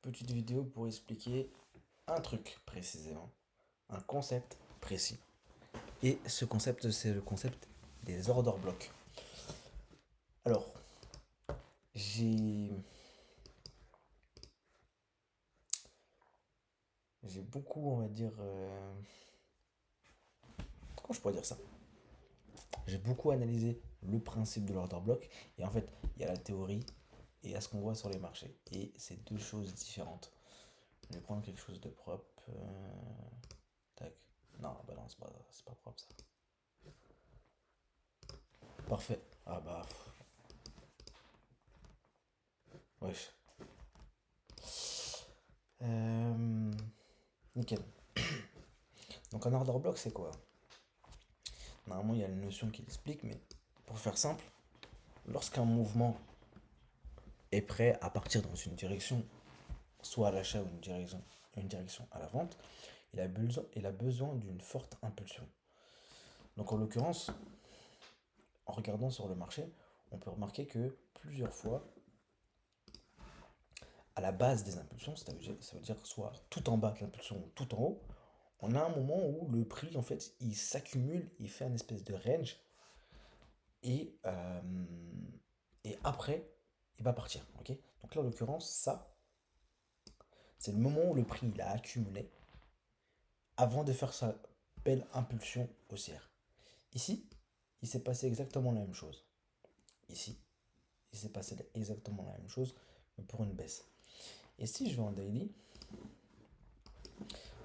Petite vidéo pour expliquer un truc précisément, un concept précis. Et ce concept, c'est le concept des order blocks. Alors, j'ai j'ai beaucoup, on va dire, comment je pourrais dire ça? J'ai beaucoup analysé le principe de l'order block. Et en fait, il y a la théorie et il y a ce qu'on voit sur les marchés. Et c'est deux choses différentes. Je vais prendre quelque chose de propre. Tac. Non, bah non, c'est pas propre ça. Parfait. Ah bah, wesh. Euh, Nickel. Donc un order block, c'est quoi? Normalement, il y a une notion qui l'explique, mais pour faire simple, lorsqu'un mouvement est prêt à partir dans une direction, soit à l'achat ou une direction à la vente, il a besoin d'une forte impulsion. Donc en l'occurrence, en regardant sur le marché, on peut remarquer que plusieurs fois, à la base des impulsions, ça veut dire soit tout en bas de l'impulsion ou tout en haut, on a un moment où le prix, en fait, il s'accumule, il fait une espèce de range, et, euh, et après, il va partir. Ok. Donc là, en l'occurrence, ça, c'est le moment où le prix il a accumulé avant de faire sa belle impulsion haussière. Ici, il s'est passé exactement la même chose. Ici, il s'est passé exactement la même chose, mais pour une baisse. Et si je vais en daily,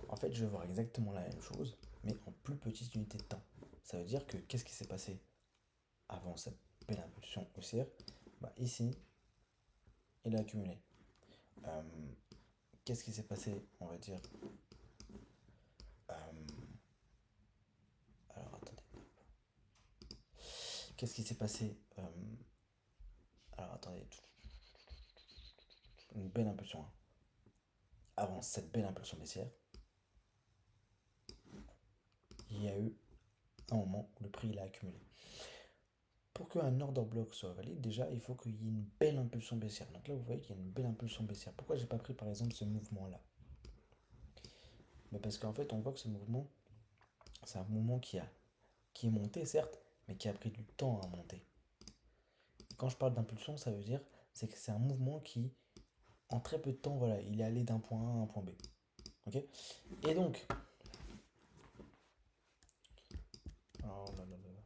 en fait, je vais voir exactement la même chose, mais en plus petite unité de temps. Ça veut dire que qu'est-ce qui s'est passé avant cette belle impulsion haussière? Bah, ici, il a accumulé. Euh, Qu'est-ce qui s'est passé, on va dire? euh, alors attendez. Qu'est-ce qui s'est passé? Alors attendez. Une belle impulsion, hein. Avant cette belle impulsion baissière, il y a eu un moment où le prix il a accumulé. Pour qu'un order block soit valide, déjà il faut qu'il y ait une belle impulsion baissière. Donc là vous voyez qu'il y a une belle impulsion baissière. Pourquoi j'ai pas pris par exemple ce mouvement là? Mais parce qu'en fait on voit que ce mouvement, c'est un mouvement qui est monté certes, mais qui a pris du temps à monter. Quand je parle d'impulsion, ça veut dire c'est que c'est un mouvement qui, en très peu de temps, voilà, il est allé d'un point A à un point B. Ok. Et donc, oh là là là là,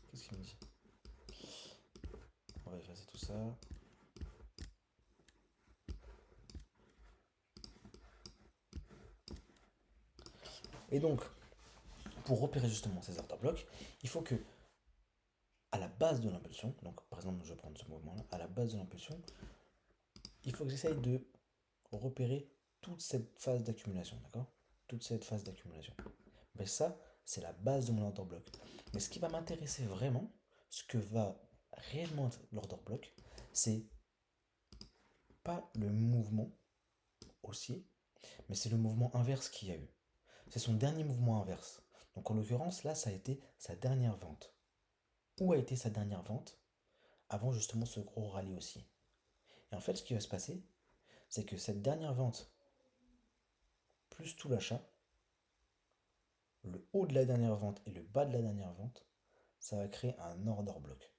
qu'est-ce qu'il me dit? On va effacer tout ça. Et donc, pour repérer justement ces order blocks, il faut que, à la base de l'impulsion, donc par exemple, je vais prendre ce mouvement-là, à la base de l'impulsion, il faut que j'essaye de repérer toute cette phase d'accumulation, d'accord? Toute cette phase d'accumulation. Mais ça, c'est la base de mon order block. Mais ce qui va m'intéresser vraiment, ce que va réellement être l'order block, c'est pas le mouvement haussier, mais c'est le mouvement inverse qu'il y a eu. C'est son dernier mouvement inverse. Donc en l'occurrence, là, ça a été sa dernière vente. Où a été sa dernière vente avant justement ce gros rallye haussier? Et en fait, ce qui va se passer, c'est que cette dernière vente, plus tout l'achat, le haut de la dernière vente et le bas de la dernière vente, ça va créer un order block.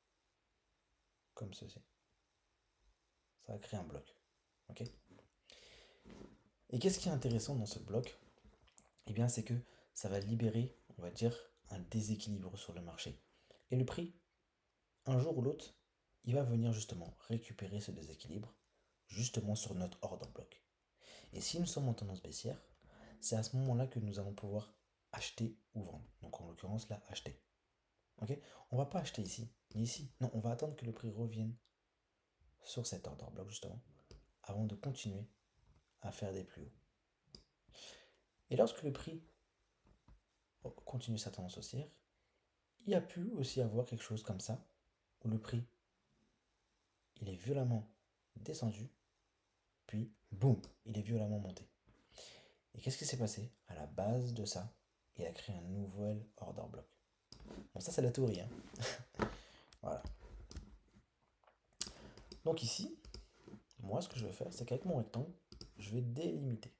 Comme ceci. Ça va créer un bloc. Ok. Et qu'est-ce qui est intéressant dans ce bloc? Eh bien, c'est que ça va libérer, on va dire, un déséquilibre sur le marché. Et le prix, un jour ou l'autre, il va venir justement récupérer ce déséquilibre, justement sur notre order block. Et si nous sommes en tendance baissière, c'est à ce moment-là que nous allons pouvoir acheter ou vendre. Donc en l'occurrence, là, acheter. Ok. On va pas acheter ici, ni ici. Non, on va attendre que le prix revienne sur cet order block, justement, avant de continuer à faire des plus hauts. Et lorsque le prix continue sa tendance haussière, il y a pu aussi avoir quelque chose comme ça, où le prix, il est violemment descendu, puis boum, il est violemment monté. Et qu'est-ce qui s'est passé? À la base de ça, il a créé un nouvel order block. Bon, ça c'est la théorie, hein. Voilà. Donc ici, moi, ce que je vais faire, c'est qu'avec mon rectangle, je vais délimiter.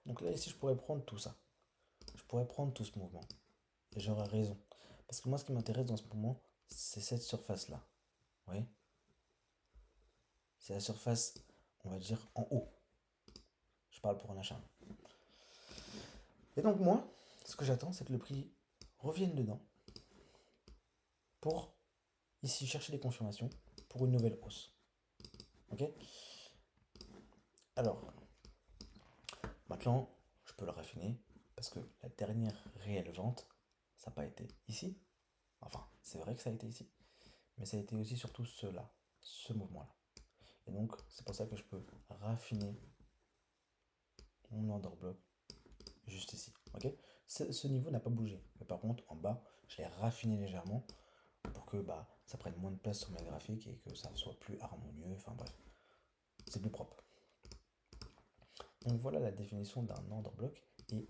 Donc là, ici, je pourrais prendre tout ça. Je pourrais prendre tout ce mouvement. Et j'aurais raison. Parce que moi, ce qui m'intéresse dans ce moment, c'est cette surface-là. Vous voyez? C'est la surface, on va dire, en haut. Je parle pour un achat. Et donc moi, ce que j'attends, c'est que le prix revienne dedans pour ici chercher des confirmations pour une nouvelle hausse. Ok? Alors, maintenant, je peux le raffiner parce que la dernière réelle vente, ça n'a pas été ici. Enfin, c'est vrai que ça a été ici, mais ça a été aussi surtout cela, ce mouvement-là. Et donc, c'est pour ça que je peux raffiner mon order block juste ici. Ok? Ce niveau n'a pas bougé. Mais par contre, en bas, je l'ai raffiné légèrement pour que ça prenne moins de place sur mes graphiques et que ça soit plus harmonieux. Enfin bref, c'est plus propre. Donc voilà la définition d'un order block. Et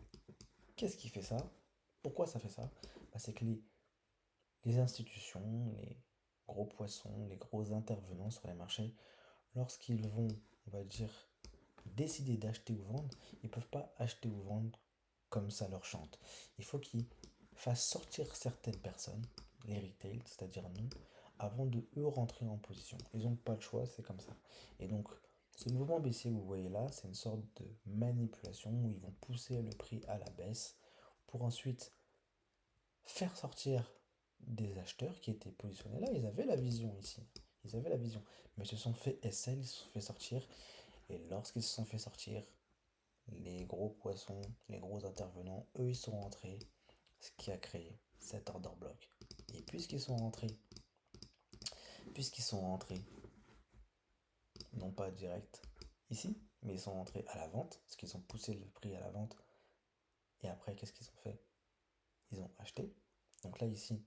qu'est-ce qui fait ça? Pourquoi ça fait ça? C'est que les institutions, les gros poissons, les gros intervenants sur les marchés, lorsqu'ils vont, on va dire, décider d'acheter ou vendre, ils ne peuvent pas acheter ou vendre comme ça leur chante. Il faut qu'ils fassent sortir certaines personnes, les retail, c'est-à-dire nous, avant de eux rentrer en position. Ils n'ont pas le choix, c'est comme ça. Et donc, ce mouvement baissier que vous voyez là, c'est une sorte de manipulation où ils vont pousser le prix à la baisse pour ensuite faire sortir des acheteurs qui étaient positionnés là. Ils avaient la vision ici. Ils avaient la vision. Mais ils se sont fait SL, ils se sont fait sortir. Et lorsqu'ils se sont fait sortir, les gros poissons, les gros intervenants, eux, ils sont rentrés, ce qui a créé cet order block. Et puisqu'ils sont rentrés, non pas direct ici, mais ils sont rentrés à la vente, parce qu'ils ont poussé le prix à la vente. Et après, qu'est-ce qu'ils ont fait? Ils ont acheté. Donc là, ici,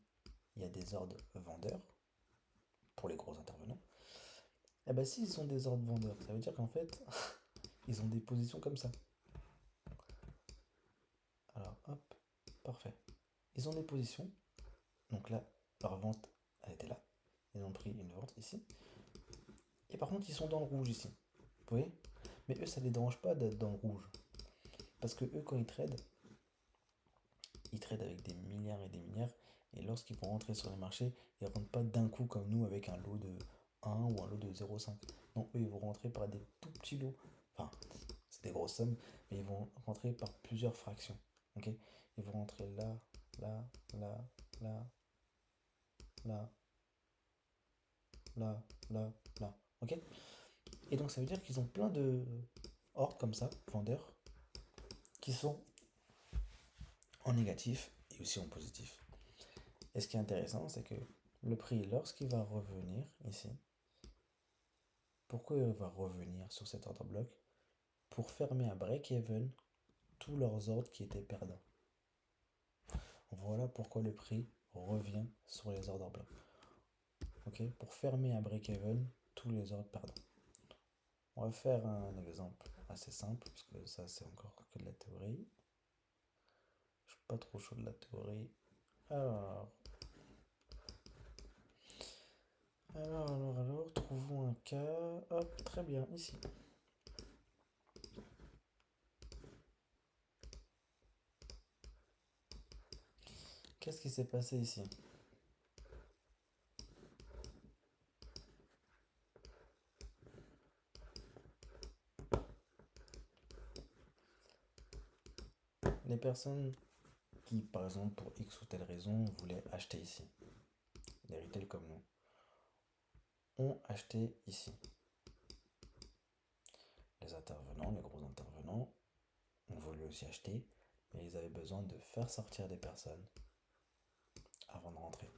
il y a des ordres vendeurs pour les gros intervenants. Et bien, s'ils sont des ordres vendeurs, ça veut dire qu'en fait, ils ont des positions comme ça. Alors, hop, parfait. Ils ont des positions. Donc là, leur vente, elle était là. Ils ont pris une vente ici. Et par contre, ils sont dans le rouge ici. Vous voyez? Mais eux, ça ne les dérange pas d'être dans le rouge. Parce que eux, quand ils tradent avec des milliards et des milliards. Et lorsqu'ils vont rentrer sur les marchés, ils ne rentrent pas d'un coup comme nous avec un lot de 1 ou un lot de 0,5. Non, eux, ils vont rentrer par des tout petits lots. Enfin, c'est des grosses sommes, mais ils vont rentrer par plusieurs fractions. Ok? Ils vont rentrer là, là, là, là, là, là, là, là. Ok? Et donc ça veut dire qu'ils ont plein de ordres comme ça, vendeurs, qui sont en négatif et aussi en positif. Et ce qui est intéressant, c'est que le prix, lorsqu'il va revenir ici, pourquoi il va revenir sur cet order bloc? Pour fermer à break-even tous leurs ordres qui étaient perdants. Voilà pourquoi le prix revient sur les order blocs. Ok? Pour fermer à break-even tous les ordres perdants. On va faire un exemple assez simple, parce que ça c'est encore que de la théorie. Je suis pas trop chaud de la théorie. Alors, trouvons un cas. Hop, très bien, ici. Qu'est-ce qui s'est passé ici? Les personnes qui, par exemple, pour X ou telle raison, voulaient acheter ici, des retail comme nous, ont acheté ici. Les intervenants, les gros intervenants, ont voulu aussi acheter, mais ils avaient besoin de faire sortir des personnes avant de rentrer.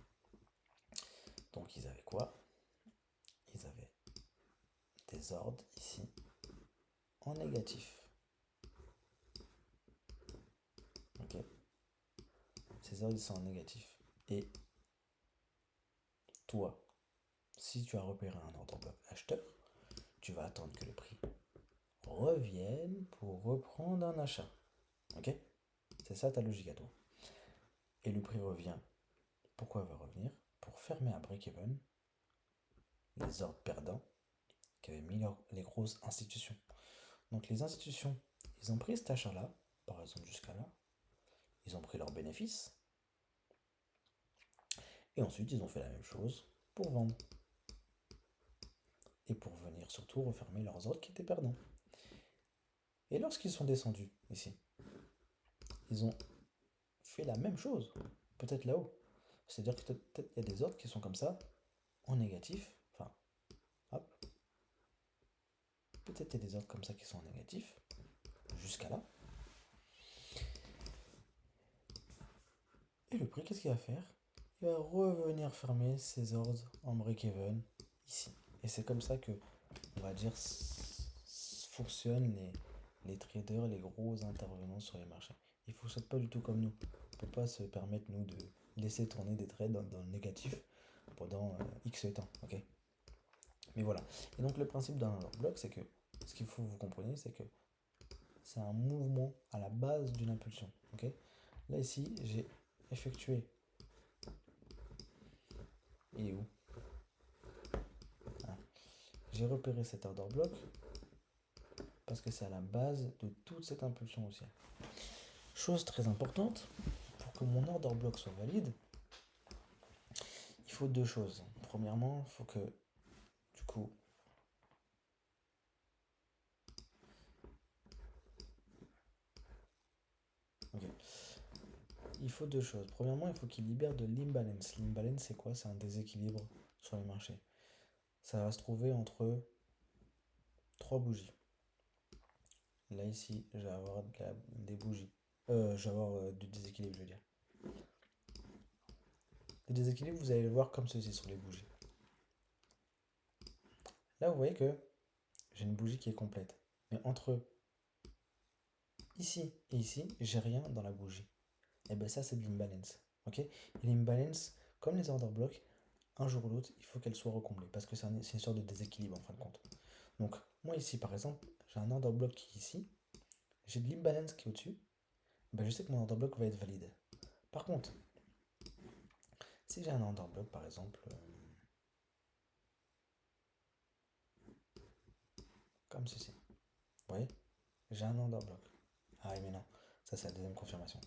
Donc ils avaient quoi? Ils avaient des ordres ici en négatif. Ok? Ces ordres ils sont en négatif. Et toi, si tu as repéré un ordre bloc acheteur, tu vas attendre que le prix revienne pour reprendre un achat. Ok? C'est ça ta logique à toi. Et le prix revient. Pourquoi il va revenir? Pour fermer à break-even les ordres perdants qui avaient mis les grosses institutions. Donc les institutions, ils ont pris cet achat-là, par exemple jusqu'à là, ils ont pris leurs bénéfices, et ensuite ils ont fait la même chose pour vendre. Et pour venir surtout refermer leurs ordres qui étaient perdants. Et lorsqu'ils sont descendus ici, ils ont fait la même chose, peut-être là-haut. C'est-à-dire que peut-être il y a des ordres qui sont comme ça, en négatif, enfin, hop, peut-être il y a des ordres comme ça qui sont en négatif, jusqu'à là. Et le prix, qu'est-ce qu'il va faire? Il va revenir fermer ses ordres en break-even ici. Et c'est comme ça que, on va dire, fonctionnent les traders, les gros intervenants sur les marchés. Ils ne fonctionnent pas du tout comme nous. On ne peut pas se permettre, nous, de laisser tourner des trades dans le négatif pendant X temps. Ok. Mais voilà. Et donc, le principe d'un bloc, c'est que ce qu'il faut que vous compreniez, c'est que c'est un mouvement à la base d'une impulsion. Ok. Là, ici, j'ai effectué. Il est où? Ah. J'ai repéré cet order block parce que c'est à la base de toute cette impulsion haussière. Chose très importante, pour que mon order block soit valide, il faut deux choses. Premièrement, il faut que, du coup, okay. Il faut deux choses. Premièrement, il faut qu'il libère de l'imbalance. L'imbalance, c'est quoi? C'est un déséquilibre sur les marchés. Ça va se trouver entre trois bougies. Là, ici, je vais avoir des bougies. Je vais avoir du déséquilibre, je veux dire. Le déséquilibre, vous allez le voir comme ceci sur les bougies. Là, vous voyez que j'ai une bougie qui est complète. Mais entre ici et ici, j'ai rien dans la bougie. Et bien ça, c'est de l'imbalance. Ok. Et l'imbalance, comme les order blocks, un jour ou l'autre, il faut qu'elle soit recomblée. Parce que c'est une sorte de déséquilibre en fin de compte. Donc, moi ici, par exemple, j'ai un order block qui est ici. J'ai de l'imbalance qui est au-dessus. Ben, je sais que mon order block va être valide. Par contre, si j'ai un order block, par exemple, comme ceci. Vous voyez? J'ai un order block. Ah oui, mais non. Ça, c'est la deuxième confirmation.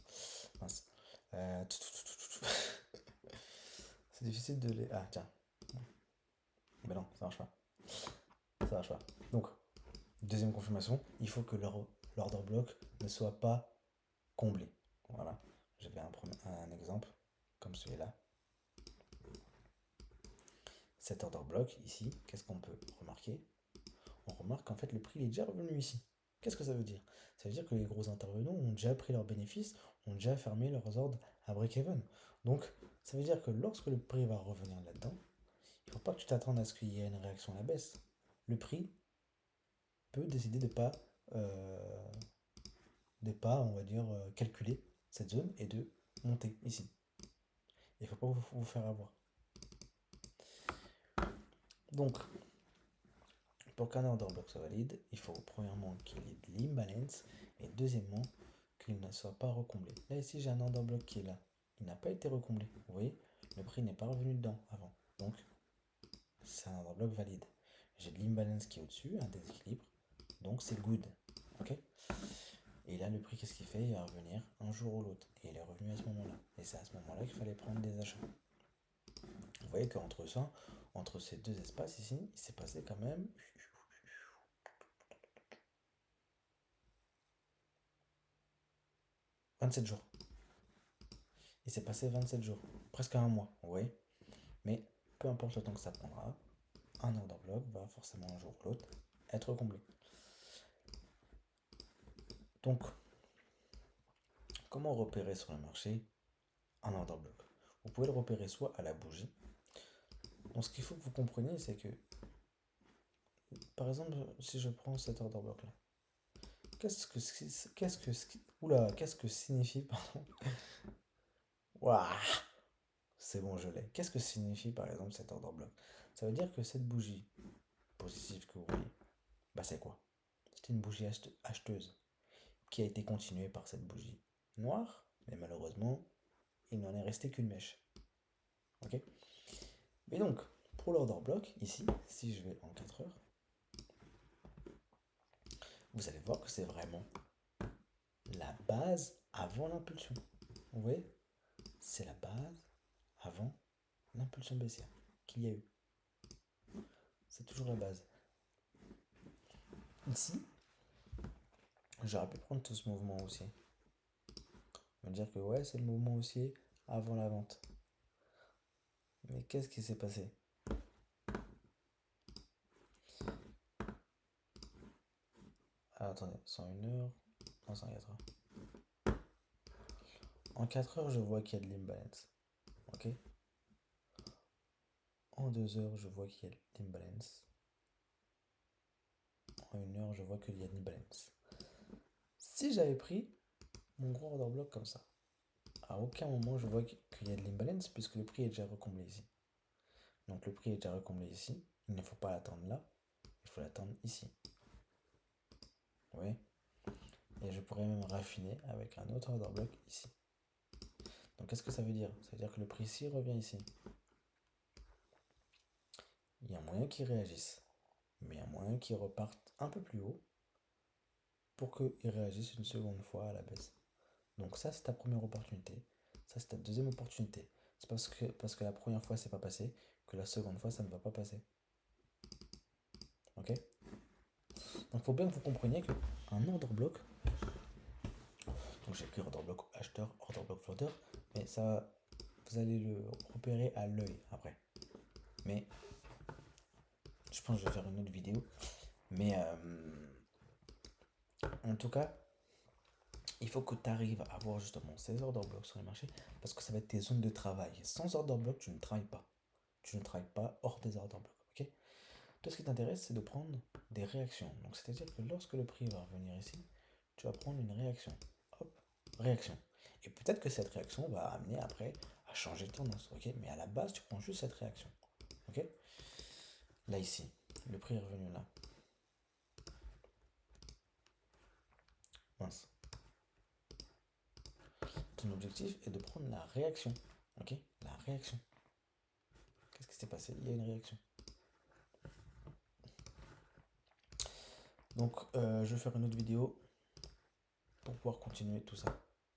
Mince. C'est difficile de les. Ah, tiens. Ben non, ça marche pas. Ça marche pas. Donc, deuxième confirmation, il faut que l'order block ne soit pas comblé. Voilà. J'avais un exemple comme celui-là. Cet order block ici, qu'est-ce qu'on peut remarquer? On remarque qu'en fait le prix est déjà revenu ici. Qu'est-ce que ça veut dire? Ça veut dire que les gros intervenants ont déjà pris leurs bénéfices, ont déjà fermé leurs ordres à break-even. Donc, ça veut dire que lorsque le prix va revenir là-dedans, il ne faut pas que tu t'attendes à ce qu'il y ait une réaction à la baisse. Le prix peut décider euh, de pas, on va dire, calculer cette zone et de monter ici. Il ne faut pas vous faire avoir. Donc, pour qu'un order block soit valide, il faut premièrement qu'il y ait de l'imbalance et deuxièmement qu'il ne soit pas recomblé. Là ici j'ai un order block qui est là. Il n'a pas été recomblé. Vous voyez, le prix n'est pas revenu dedans avant. Donc c'est un order block valide. J'ai de l'imbalance qui est au-dessus, un déséquilibre. Donc c'est good. Ok. Et là le prix qu'est-ce qu'il fait? Il va revenir un jour ou l'autre. Et il est revenu à ce moment-là. Et c'est à ce moment-là qu'il fallait prendre des achats. Vous voyez qu'entre ça, entre ces deux espaces ici, il s'est passé quand même 27 jours. Il s'est passé 27 jours, presque un mois, vous voyez. Mais peu importe le temps que ça prendra, un order block va forcément un jour ou l'autre être comblé. Donc, comment repérer sur le marché un order block? Vous pouvez le repérer soit à la bougie. Donc, ce qu'il faut que vous compreniez, c'est que, par exemple, si je prends cet order block là, qu'est-ce que signifie, pardon. Waouh, c'est bon, je l'ai. Qu'est-ce que signifie par exemple cet order block? Ça veut dire que cette bougie positive que vous voyez, bah c'est quoi? C'était une bougie acheteuse qui a été continuée par cette bougie noire, mais malheureusement, il n'en est resté qu'une mèche. Ok. Mais donc, pour l'order block, ici, si je vais en 4 heures, vous allez voir que c'est vraiment la base avant l'impulsion. Vous voyez? C'est la base avant l'impulsion baissière qu'il y a eu. C'est toujours la base. Ici, j'aurais pu prendre tout ce mouvement haussier. Me dire que ouais, c'est le mouvement haussier avant la vente. Mais qu'est-ce qui s'est passé? Ah, attendez, 101 heures. Non, 104 heures. En 4 heures, je vois qu'il y a de l'imbalance. Ok? En 2 heures, je vois qu'il y a de l'imbalance. En 1 heure, je vois qu'il y a de l'imbalance. Si j'avais pris mon gros order block comme ça, à aucun moment je vois qu'il y a de l'imbalance puisque le prix est déjà recomblé ici. Donc le prix est déjà recomblé ici. Il ne faut pas l'attendre là. Il faut l'attendre ici. Vous voyez? Et je pourrais même raffiner avec un autre order block ici. Donc qu'est-ce que ça veut dire? Ça veut dire que le prix ici revient ici. Il y a moyen qu'il réagisse. Mais il y a moyen qu'il reparte un peu plus haut pour qu'il réagisse une seconde fois à la baisse. Donc ça, c'est ta première opportunité. Ça, c'est ta deuxième opportunité. C'est parce que la première fois, c'est pas passé, que la seconde fois, ça ne va pas passer. Ok? Donc il faut bien que vous compreniez qu'un order block, donc j'ai écrit order block acheteur, order block floater, mais ça, vous allez le repérer à l'œil après. Mais je pense que je vais faire une autre vidéo. Mais en tout cas, il faut que tu arrives à avoir justement ces order blocks sur les marchés parce que ça va être tes zones de travail. Sans order block, tu ne travailles pas. Tu ne travailles pas hors des order blocks. Ok? Toi, ce qui t'intéresse, c'est de prendre des réactions. Donc, c'est-à-dire que lorsque le prix va revenir ici, tu vas prendre une réaction. Hop, réaction. Et peut-être que cette réaction va amener après à changer de tendance. Ok? Mais à la base, tu prends juste cette réaction. Ok? Là, ici, le prix est revenu là. Mince. Ton objectif est de prendre la réaction. Ok? La réaction. Qu'est-ce qui s'est passé? Il y a une réaction. Donc, je vais faire une autre vidéo pour pouvoir continuer tout ça.